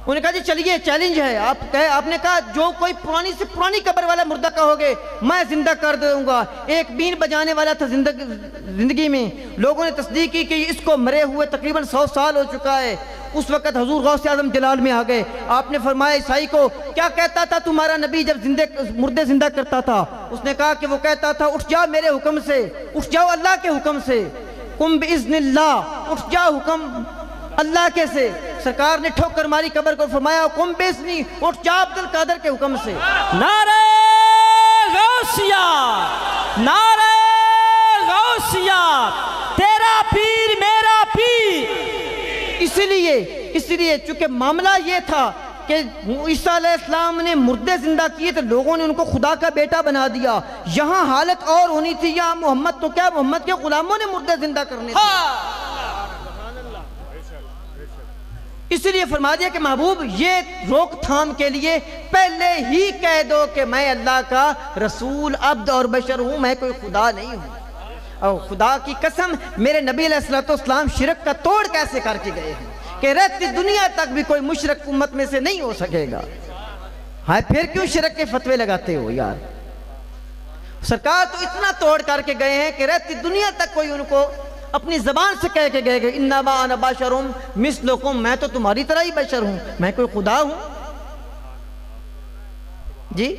انہوں نے کہا جی چلیے چیلنج ہے، آپ نے کہا جو کوئی پرانی سے پرانی قبر والا مردہ کہو گے میں زندہ کر دوں گا۔ ایک بین بجانے والا تھا زندگی میں، لوگوں نے تصدیق کی کہ اس کو مرے ہوئے تقریباً 100 سال ہو چکا ہے۔ اس وقت حضور غوث اعظم جلال میں آ گئے، آپ نے فرمایا عیسائی کو کیا کہتا تھا تمہارا نبی جب مردے زندہ کرتا تھا؟ اس نے کہا کہ وہ کہتا تھا اٹھ جاؤ میرے حکم سے، اٹھ جاؤ اللہ کے حکم سے، قم باذن اللہ، اٹھ جاؤ حکم اللہ کے سے۔ سرکار نے ٹھوکر ماری قبر کو، فرمایا قم باذنی، اٹھ جا عبد القادر کے حکم سے۔ نعرہ غوثیہ، نعرہ غوثیہ، تیرا پیر میرا پیر۔ اس لیے چونکہ معاملہ یہ تھا کہ عیسیٰ علیہ السلام نے مردے زندہ کیے تو لوگوں نے ان کو خدا کا بیٹا بنا دیا، یہاں حالت اور ہونی تھی، یہاں محمد تو کیا محمد کے غلاموں نے مردے زندہ کرنے تھے۔ اس لیے فرما دیا کہ محبوب یہ روک تھام کے لیے پہلے ہی کہہ دو کہ میں اللہ کا رسول عبد اور بشر ہوں، میں کوئی خدا نہیں ہوں۔ اور خدا کی قسم میرے نبی علیہ السلام شرک کا توڑ کیسے کر کے گئے ہیں کہ رہتی دنیا تک بھی کوئی مشرک امت میں سے نہیں ہو سکے گا۔ ہاں پھر کیوں شرک کے فتوے لگاتے ہو یار؟ سرکار تو اتنا توڑ کر کے گئے ہیں کہ رہتی دنیا تک کوئی ان کو اپنی زبان سے کہہ کے گئے کہ انما انا بشر مثلکم، میں تو تمہاری طرح ہی بشر ہوں، میں کوئی خدا ہوں جی۔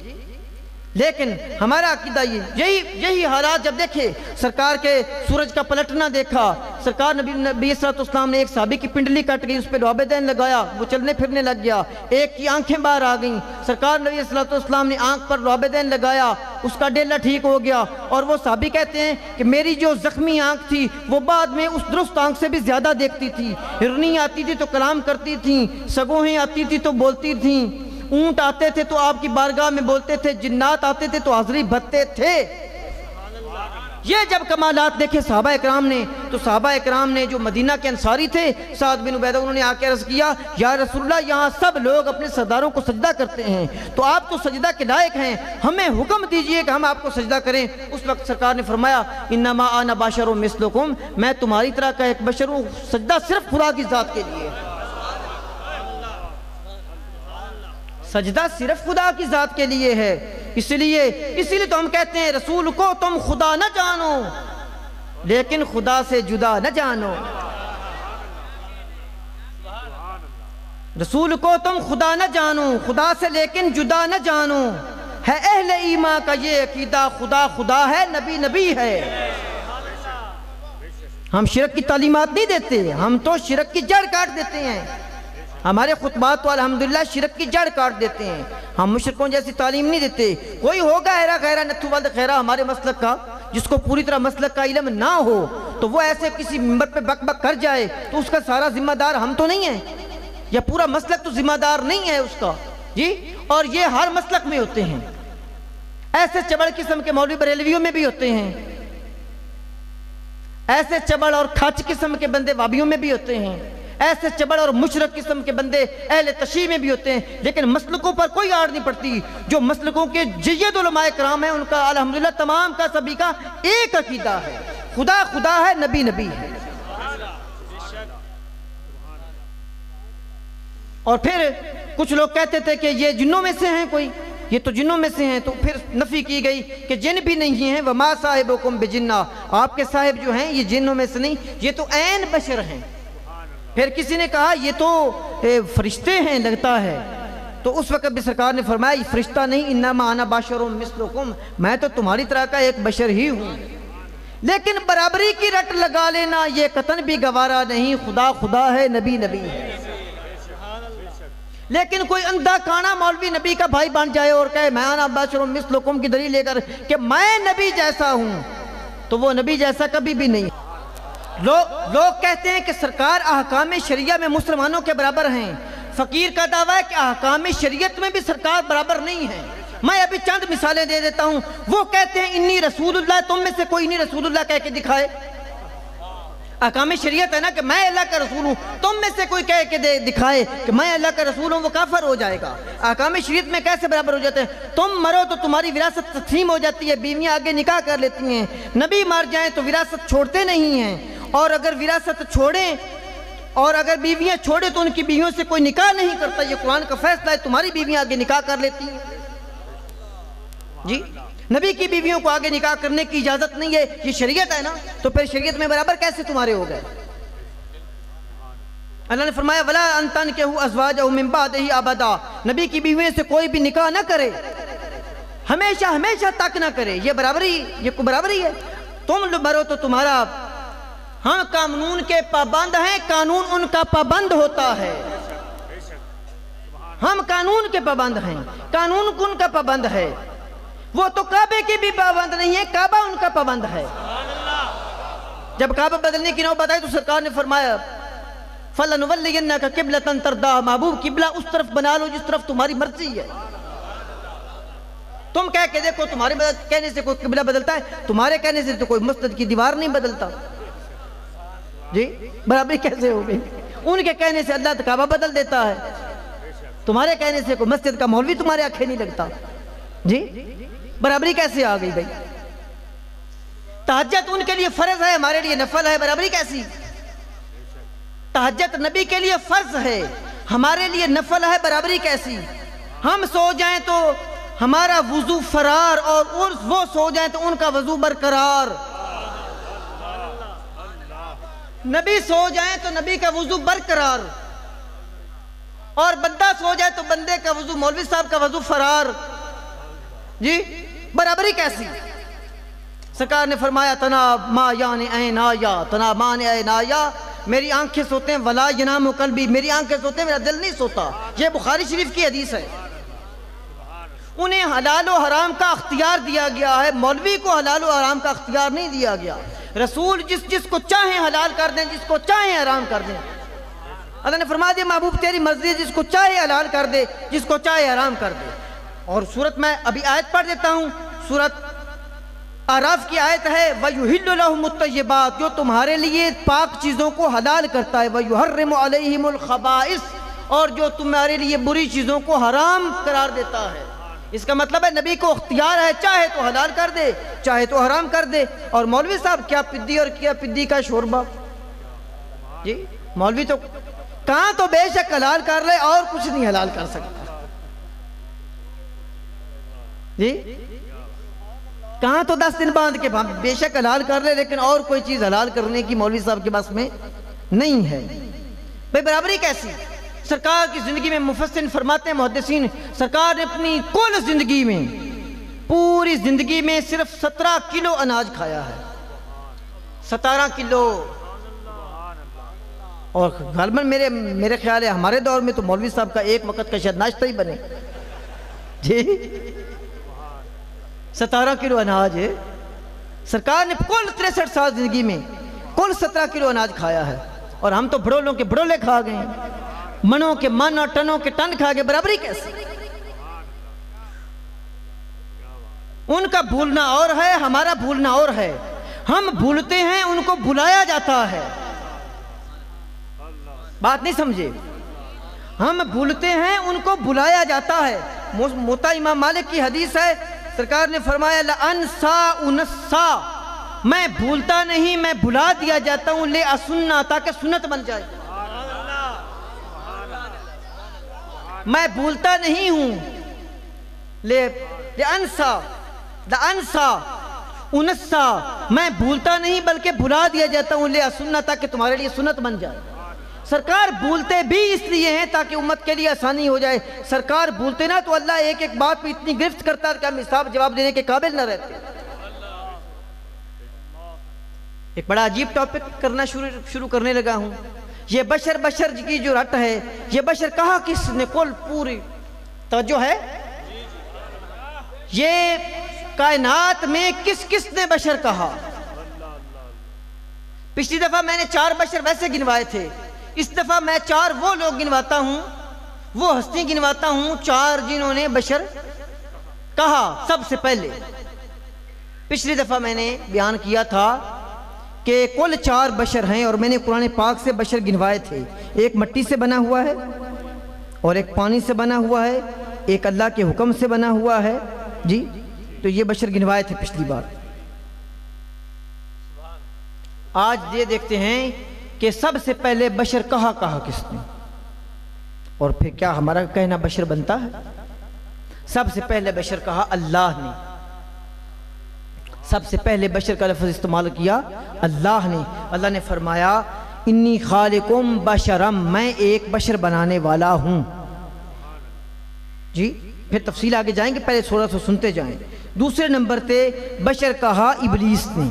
لیکن ہمارا عقیدہ یہی حالات جب دیکھے، سرکار کے سورج کا پلٹنا دیکھا، سرکار نبی صلی اللہ علیہ وسلم نے ایک صحابی کی پنڈلی کٹ گئی، اس پہ لعاب دین لگایا، وہ چلنے پھرنے لگ گیا، ایک کی آنکھیں باہر آ گئیں، سرکار نبی صلی اللہ علیہ وسلم نے آنکھ پر لعاب دین لگایا، اس کا ڈیلا ٹھیک ہو گیا۔ اور وہ صحابی کہتے ہیں کہ میری جو زخمی آنکھ تھی وہ بعد میں اس درست آنکھ سے بھی زیادہ دیکھتی تھی، ہرنی آتی تھی تو کلام کرتی تھیں، سگوہیں آتی تھی تو بولتی تھیں، اونٹ آتے تھے تو آپ کی بارگاہ میں بولتے تھے، جنات آتے تھے تو حاضری بھرتے تھے۔ یہ جب کمالات دیکھے صحابہ اکرام نے تو صحابہ اکرام نے جو مدینہ کے انصاری تھے، سعد بن عبیدہ، انہوں نے آ کے عرض کیا یا رسول اللہ یہاں سب لوگ اپنے سرداروں کو سجدہ کرتے ہیں تو آپ تو سجدہ کے لائق ہیں، ہمیں حکم دیجئے کہ ہم آپ کو سجدہ کریں۔ اس وقت سرکار نے فرمایا انما انا بشر مثلکم، میں تمہاری طرح کا ایک بشر ہوں، سجدہ صرف خدا کی ذات کے لیے، سجدہ صرف خدا کی ذات کے لیے ہے۔ اس لیے تو ہم کہتے ہیں رسول کو تم خدا نہ جانو لیکن خدا سے جدا نہ جانو، رسول کو تم خدا نہ جانو خدا سے لیکن جدا نہ جانو، ہے اہل ایمان کا یہ عقیدہ خدا خدا ہے نبی نبی ہے۔ ہم شرک کی تعلیمات نہیں دیتے، ہم تو شرک کی جڑ کاٹ دیتے ہیں، ہمارے خطبات تو الحمدللہ شرک کی جڑ کاٹ دیتے ہیں، ہم مشرکوں جیسی تعلیم نہیں دیتے۔ کوئی ہوگا خیرہ نتھو والد خیرہ ہمارے مسلک کا جس کو پوری طرح مسلک کا علم نہ ہو تو وہ ایسے کسی ممبر پہ بک بک کر جائے تو اس کا سارا ذمہ دار ہم تو نہیں ہیں، یا پورا مسلک تو ذمہ دار نہیں ہے اس کا جی۔ اور یہ ہر مسلک میں ہوتے ہیں، ایسے چبڑ قسم کے مولوی بریلویوں میں بھی ہوتے ہیں، ایسے چبڑ اور کھچ قسم کے بندے وابیوں میں بھی ہوتے ہیں، ایسے چبڑ اور مشرک قسم کے بندے اہل تشیع میں بھی ہوتے ہیں، لیکن مسلکوں پر کوئی آڑ نہیں پڑتی۔ جو مسلکوں کے جید علماء کرام ہیں ان کا الحمدللہ تمام کا سبھی کا ایک عقیدہ ہے، خدا خدا ہے نبی نبی ہے۔ اور پھر کچھ لوگ کہتے تھے کہ یہ جنوں میں سے ہیں، کوئی یہ تو جنوں میں سے ہیں، تو پھر نفی کی گئی کہ جن بھی نہیں ہیں، وما صاحبکم بجنہ، آپ کے صاحب جو ہیں یہ جنوں میں سے نہیں، یہ تو عین بشر ہیں۔ پھر کسی نے کہا یہ تو فرشتے ہیں لگتا ہے، تو اس وقت بھی سرکار نے فرمایا یہ فرشتہ نہیں، انما انا بشر مثلکم، میں تو تمہاری طرح کا ایک بشر ہی ہوں، لیکن برابری کی رٹ لگا لینا یہ قطن بھی گوارا نہیں، خدا خدا ہے نبی نبی ہے۔ لیکن کوئی اندھا کانا مولوی نبی کا بھائی بن جائے اور کہے میں انا بشر مثلکم کی دلیل لے کر کہ میں نبی جیسا ہوں، تو وہ نبی جیسا کبھی بھی نہیں۔ لوگ کہتے ہیں کہ سرکار احکام شریعہ میں مسلمانوں کے برابر ہیں، فقیر کا دعویٰ ہے کہ احکام شریعت میں بھی سرکار برابر نہیں ہے۔ میں ابھی چند مثالیں دے دیتا ہوں۔ وہ کہتے ہیں انی رسول اللہ، تم میں سے کوئی انی رسول اللہ کہہ کے دکھائے۔ احکام شریعت ہے نا کہ میں اللہ کا رسول ہوں، تم میں سے کوئی کہہ کے دکھائے کہ میں اللہ کا رسول ہوں، وہ کافر ہو جائے گا۔ احکام شریعت میں کیسے برابر ہو جاتے ہیں؟ تم مرو تو تمہاری وراثت تقسیم ہو جاتی ہے، بیویاں آگے نکاح کر لیتی ہیں، نبی مر جائیں تو وراثت چھوڑتے نہیں ہیں، اور اگر وراثت چھوڑیں اور اگر بیویاں چھوڑے تو ان کی بیویوں سے کوئی نکاح نہیں کرتا. یہ قرآن کا فیصلہ ہے. تمہاری بیویاں آگے نکاح کر لیتی ہیں جی. نبی کی بیویوں کو آگے نکاح کرنے کی اجازت نہیں ہے. یہ شریعت ہے نا, تو پھر شریعت میں برابر کیسے تمہارے ہو گئے؟ اللہ نے فرمایا وَلَا أَن تَنكِحُوا أَزْوَاجَهُ مِن بَعْدِهِ أَبَدًا. نبی کی بیویوں سے کوئی بھی نکاح نہ کرے, ہمیشہ تک نہ کرے. یہ برابری ہے. تم مرو تو تمہارا, ہم قانون کے پابند ہیں, قانون ان کا پابند ہوتا ہے. ہم قانون کے پابند ہیں, قانون ان کا پابند ہے. وہ تو کعبے کی بھی پابند نہیں ہے, کعبہ ان کا پابند ہے. جب کعبہ بدلنے کی نوبت آئی تو سرکار نے فرمایا فَلَنُوَلِّيَنَّكَ قِبْلَةً تَرْضَاهَا. محبوب قبلہ اس طرف بنا لو جس طرف تمہاری مرضی ہے. تم کہہ کے دیکھو, تمہارے کہنے سے کوئی قبلہ بدلتا ہے؟ تمہارے کہنے سے تو کوئی مسجد کی دیوار نہیں بدلتا جی. برابری کیسے ہو گئی؟ ان کے کہنے سے اللہ کعبہ بدل دیتا ہے, تمہارے کہنے سے کوئی مسجد کا مولوی تمہارے آنکھیں نہیں لگتا جی. برابری کیسے آ گئی بھائی؟ تہجد ان کے لیے فرض ہے, ہمارے لیے نفل ہے. برابری کیسی؟ تہجد نبی کے لیے فرض ہے, ہمارے لیے نفل ہے. برابری کیسی؟ ہم سو جائیں تو ہمارا وضو فرار, اور وہ سو جائیں تو ان کا وضو برقرار. نبی سو جائیں تو نبی کا وضو برقرار, اور بندہ سو جائے تو بندے کا وضو, مولوی صاحب کا وضو فرار جی. برابری کیسی؟ سرکار نے فرمایا تناب ما یعنی عین آیا, تناب مان عین آیا. میری آنکھیں سوتے ہیں ولا ینام قلبی, میری آنکھیں سوتے ہیں میرا دل نہیں سوتا. یہ بخاری شریف کی حدیث ہے. انہیں حلال و حرام کا اختیار دیا گیا ہے, مولوی کو حلال و حرام کا اختیار نہیں دیا گیا. رسول جس کو چاہیں حلال کر دیں, جس کو چاہیں حرام کر دیں. اللہ نے فرما دیا محبوب تیری مرضی ہے, جس کو چاہے حلال کر دے, جس کو چاہے حرام کر دے. اور سورت میں ابھی آیت پڑھ دیتا ہوں, سورت اعراف کی آیت ہے وَيُحِلُّ لَهُمُ الطَّيِّبَاتِ, جو تمہارے لیے پاک چیزوں کو حلال کرتا ہے. وَيُحَرِّمُ عَلَيْهِمُ الْخَبَائِثِ, اور جو تمہارے لیے بری چیزوں کو حرام قرار دیتا ہے. اس کا مطلب ہے نبی کو اختیار ہے, چاہے تو حلال کر دے, چاہے تو حرام کر دے. اور مولوی صاحب کیا پدی اور کیا پدی کا شوربہ جی. مولوی تو کہاں تو بے شک حلال کر لے, اور کچھ نہیں حلال کر سکتا جی. کہاں تو 10 دن باندھ کے بے شک حلال کر لے, لیکن اور کوئی چیز حلال کرنے کی مولوی صاحب کے پاس میں نہیں ہے. بھئی برابری کیسی؟ سرکار کی زندگی میں مفسرین فرماتے ہیں, محدثین, سرکار نے اپنی کل زندگی میں, پوری زندگی میں صرف 17 کلو اناج کھایا ہے. 17 کلو. اور غالباً میرے خیال ہے ہمارے دور میں تو مولوی صاحب کا ایک وقت کا شاید ناشتہ ہی بنے جی. 17 کلو اناج ہے. سرکار نے کل 63 سال زندگی میں کل 17 کلو اناج کھایا ہے. اور ہم تو بڑولوں کے بڑولے کھا گئے ہیں, منوں کے من اور ٹنوں کے ٹن کھا گئے. برابری کیسے؟ ان کا بھولنا اور ہے, ہمارا بھولنا اور ہے. ہم بھولتے ہیں, ان کو بھلایا جاتا ہے. بات نہیں سمجھے؟ ہم بھولتے ہیں, ان کو بھلایا جاتا ہے. موطا امام مالک کی حدیث ہے, سرکار نے فرمایا لَأَنْسَا أُنَسَّا, میں بھولتا نہیں, میں بھلا دیا جاتا ہوں. لے اسنہ, تاکہ سنت بن جائے. میں بھولتا نہیں ہوں. لَأَنْسَا أُنَسَّا, میں بھولتا نہیں بلکہ بھلا دیا جاتا ہوں. لے اسنہ, تاکہ تمہارے لیے سنت بن جائے. سرکار بھولتے بھی اس لیے ہیں تاکہ امت کے لیے آسانی ہو جائے. سرکار بھولتے نا تو اللہ ایک ایک بات پہ اتنی گرفت کرتا ہے کہ ہم حساب جواب دینے کے قابل نہ رہتے. ایک بڑا عجیب ٹاپک کرنا شروع کرنے لگا ہوں. یہ بشر کی جو رٹ ہے, یہ بشر کہا کس نے, کل پوری توجہ ہے, یہ کائنات میں کس نے بشر کہا. پچھلی دفعہ میں نے 4 بشر ویسے گنوائے تھے, اس دفعہ میں 4 وہ لوگ گنواتا ہوں, وہ ہستی گنواتا ہوں 4 جنہوں نے بشر کہا سب سے پہلے. پچھلی دفعہ میں نے بیان کیا تھا کہ کل 4 بشر ہیں, اور میں نے قرآن پاک سے بشر گنوائے تھے. ایک مٹی سے بنا ہوا ہے, اور ایک پانی سے بنا ہوا ہے, ایک اللہ کے حکم سے بنا ہوا ہے جی. تو یہ بشر گنوائے تھے پچھلی بار. آج یہ دیکھتے ہیں کہ سب سے پہلے بشر کہا کس نے؟ اور پھر کیا ہمارا کہنا بشر بنتا ہے؟ سب سے پہلے بشر کہا اللہ نے، سب سے پہلے بشر کا لفظ استعمال کیا اللہ نے۔ اللہ نے فرمایا انی خالقم بشرم، میں ایک بشر بنانے والا ہوں۔ جی پھر تفصیل آگے جائیں گے، پہلے تھوڑا سا سنتے جائیں۔ دوسرے نمبر تے بشر کہا ابلیس نے،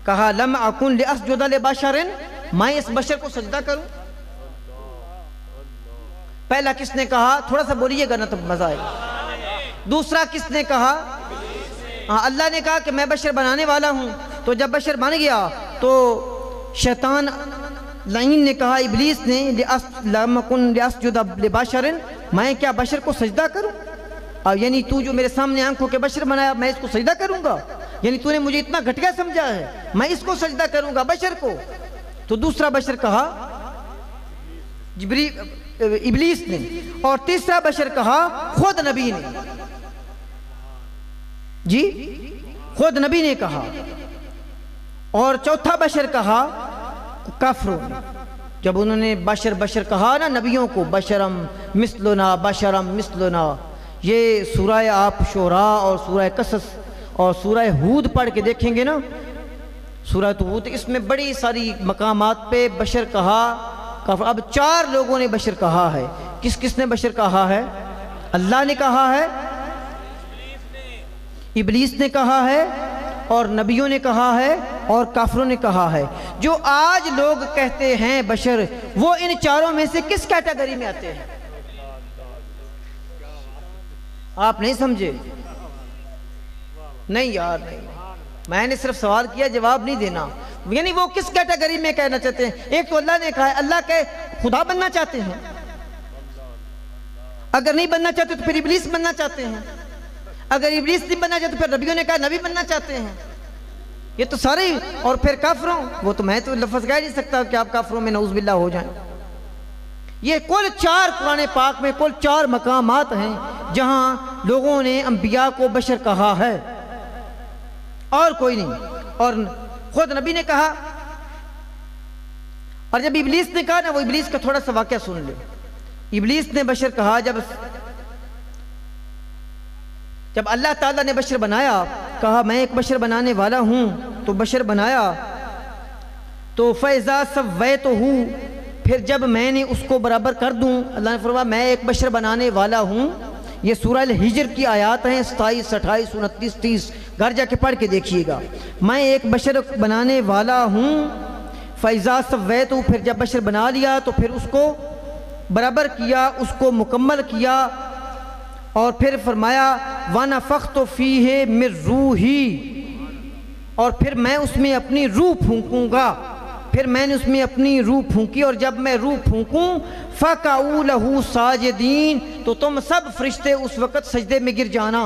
کہا لم اکن لاسجد لبشر، میں اس بشر کو سجدہ کروں؟ پہلا کس نے کہا؟ تھوڑا سا بولیے گا نا تو مزہ آئے گا۔ دوسرا کس نے کہا؟ اللہ نے کہا کہ میں بشر بنانے والا ہوں۔ تو جب بشر بن گیا تو شیطان لعین نے کہا، ابلیس نے لم اکن لاسجد لبشر، میں کیا بشر کو سجدہ کروں؟ یعنی تو جو میرے سامنے آنکھوں کے بشر بنایا میں اس کو سجدہ کروں گا؟ یعنی تو نے مجھے اتنا گھٹیا سمجھا ہے، میں اس کو سجدہ کروں گا بشر کو؟ تو دوسرا بشر کہا ابلیس نے، اور تیسرا بشر کہا خود نبی نے۔ جی خود نبی نے کہا، اور چوتھا بشر کہا کافروں نے۔ جب انہوں نے بشر کہا نا نبیوں کو، بشرم مثلنا، یہ سورہ آپ شعراء اور سورہ قصص اور سورہ ہود پڑھ کے دیکھیں گے نا، سورہ ہود، اس میں بڑی ساری مقامات پہ بشر کہا کافر۔ اب 4 لوگوں نے بشر کہا ہے۔ کس نے بشر کہا ہے؟ اللہ نے کہا ہے، ابلیس نے کہا ہے، اور نبیوں نے کہا ہے، اور کافروں نے کہا ہے۔ جو آج لوگ کہتے ہیں بشر، وہ ان 4 میں سے کس کیٹیگری میں آتے ہیں؟ آپ نہیں سمجھے؟ نہیں یار نہیں، میں نے صرف سوال کیا، جواب نہیں دینا۔ یعنی وہ کس کیٹیگری میں کہنا چاہتے ہیں؟ ایک تو اللہ نے کہا ہے، اللہ کے خدا بننا چاہتے ہیں، اگر نہیں بننا چاہتے تو پھر ابلیس بننا چاہتے ہیں، اگر ابلیس نہیں بننا چاہتے پھر نبیوں نے کہا نبی بننا چاہتے ہیں۔ یہ تو سارے، اور پھر کافروں، وہ تو میں تو لفظ کہہ نہیں سکتا کہ آپ کافروں میں نعوذ باللہ ہو جائیں۔ یہ کل 4 قرآن پاک میں کل 4 مقامات ہیں جہاں لوگوں نے انبیاء کو بشر کہا ہے، اور کوئی نہیں۔ اور خود نبی نے کہا، اور جب ابلیس نے کہا نا، وہ ابلیس کا تھوڑا سا واقعہ سن لے۔ ابلیس نے بشر کہا، جب اللہ تعالیٰ نے بشر بنایا، کہا میں ایک بشر بنانے والا ہوں، تو بشر بنایا تو فَإِذَا سَوَّيْتُهُ، پھر جب میں نے اس کو برابر کر دوں، اللہ نے فرمایا میں ایک بشر بنانے والا ہوں۔ یہ سورہ الحجر کی آیات ہیں 27، 28، 29، 30، گھر جا کے پڑھ کے دیکھیے گا۔ میں ایک بشر بنانے والا ہوں، فَإِذَا سَوَّيْتُهُ، پھر جب بشر بنا لیا تو پھر اس کو برابر کیا، اس کو مکمل کیا، اور پھر فرمایا وَنَفَخْتُ فِيهِ مِن رُوحِي، اور پھر میں اس میں اپنی روح پھونکوں گا۔ پھر میں نے اس میں اپنی روح پھونکی، اور جب میں روح پھونکوں فَقَعُوا لَهُ سَاجِدِينَ، تو تم سب فرشتے اس وقت سجدے میں گر جانا۔